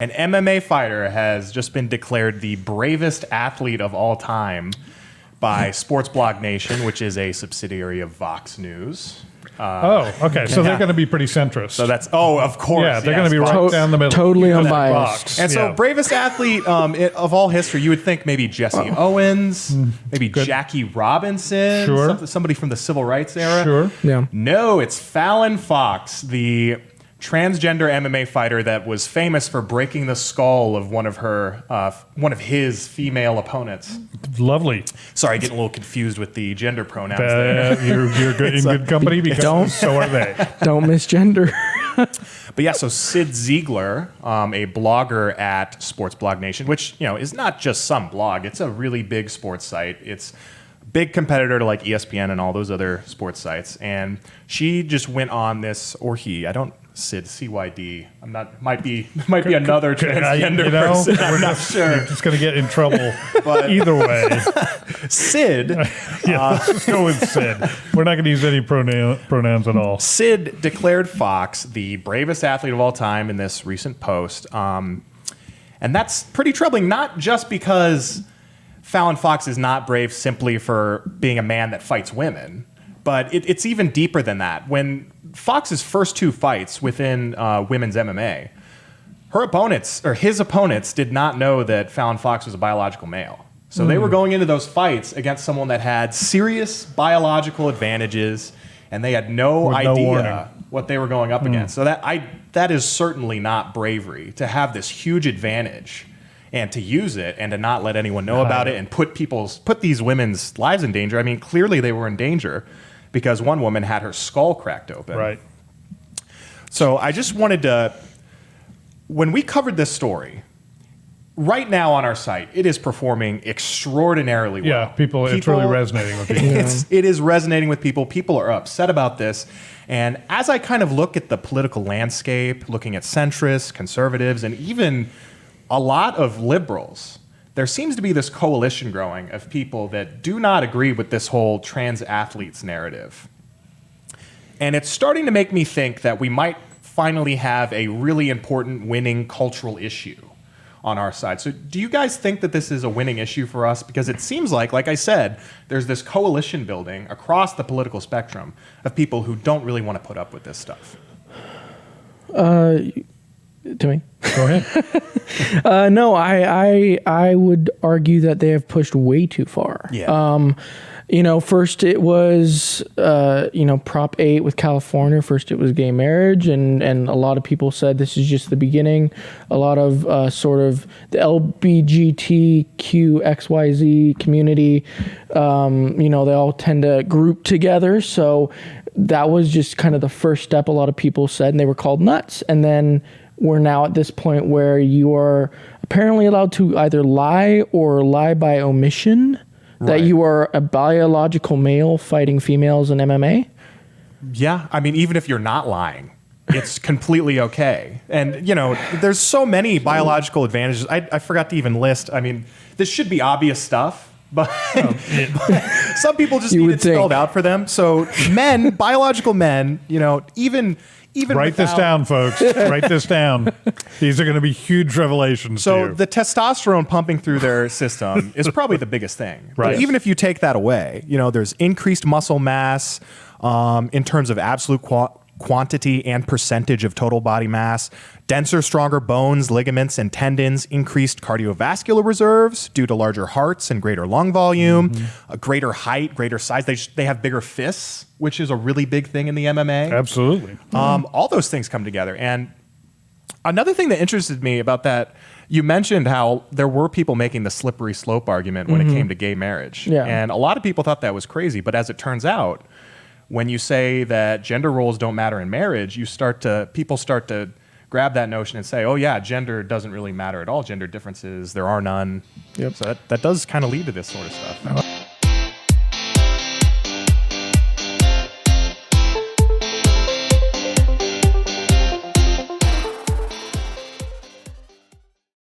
An MMA fighter has just been declared the bravest athlete of all time by Sports Blog Nation, which is a subsidiary of Vox News. Okay. So they're going to be pretty centrist. So that's, of course. Yeah, they're going to be right down the middle. Totally Even that unbiased. box. And so, bravest athlete of all history, you would think maybe Jesse Owens, maybe Jackie Robinson, Sure. somebody from the civil rights era. Sure. Yeah. No, it's Fallon Fox, the transgender MMA fighter that was famous for breaking the skull of one of his female opponents. Lovely. Sorry, getting a little confused with the gender pronouns there. You're good, in good company because so are they. Don't misgender. But yeah, so Sid Ziegler, a blogger at Sports Blog Nation, which is not just some blog; it's a really big sports site. It's a big competitor to like ESPN and all those other sports sites. And she just went on this, or he, I don't. Sid, CYD. I'm not. Might be another transgender person. I'm not sure. You're just going to get in trouble. But either way, Sid. let's just go with Sid. We're not going to use any pronouns at all. Sid declared Fox the bravest athlete of all time in this recent post, and that's pretty troubling. Not just because Fallon Fox is not brave simply for being a man that fights women, but it's even deeper than that. When Fox's first two fights within women's MMA, his opponents did not know that Fallon Fox was a biological male. So they were going into those fights against someone that had serious biological advantages, and they had no idea what they were going up against. So that is certainly not bravery, to have this huge advantage and to use it and to not let anyone know about it and put these women's lives in danger. I mean, clearly they were in danger, because one woman had her skull cracked open. Right. So I just wanted to, when we covered this story, right now on our site, it is performing extraordinarily well. Yeah, it's really resonating with people. It is resonating with people. People are upset about this. And as I kind of look at the political landscape, looking at centrists, conservatives, and even a lot of liberals, there seems to be this coalition growing of people that do not agree with this whole trans athletes narrative. And it's starting to make me think that we might finally have a really important winning cultural issue on our side. So do you guys think that this is a winning issue for us? Because it seems like I said, there's this coalition building across the political spectrum of people who don't really want to put up with this stuff. To me? Go ahead. No, I would argue that they have pushed way too far. Yeah. First it was, Prop 8 with California. First it was gay marriage, and a lot of people said this is just the beginning. A lot of sort of the LGBTQXYZ community, they all tend to group together. So that was just kind of the first step, a lot of people said, and they were called nuts. And then we're now at this point where you are apparently allowed to either lie or lie by omission. That you are a biological male fighting females in MMA? Yeah, I mean, even if you're not lying, it's completely okay. And, there's so many biological advantages. I forgot to even list. I mean, this should be obvious stuff, but, but some people just need it spelled out for them. So biological men, even write this down, folks. Write this down. These are going to be huge revelations. So the testosterone pumping through their system is probably the biggest thing. Right. But even if you take that away, there's increased muscle mass in terms of absolute quantity and percentage of total body mass, denser, stronger bones, ligaments, and tendons, increased cardiovascular reserves due to larger hearts and greater lung volume, a greater height, greater size. They have bigger fists, which is a really big thing in the MMA. Absolutely. All those things come together. And another thing that interested me about that, you mentioned how there were people making the slippery slope argument when it came to gay marriage. Yeah. And a lot of people thought that was crazy. But as it turns out, when you say that gender roles don't matter in marriage, people start to grab that notion and say, oh yeah, gender doesn't really matter at all. Gender differences, there are none. Yep. So that does kind of lead to this sort of stuff.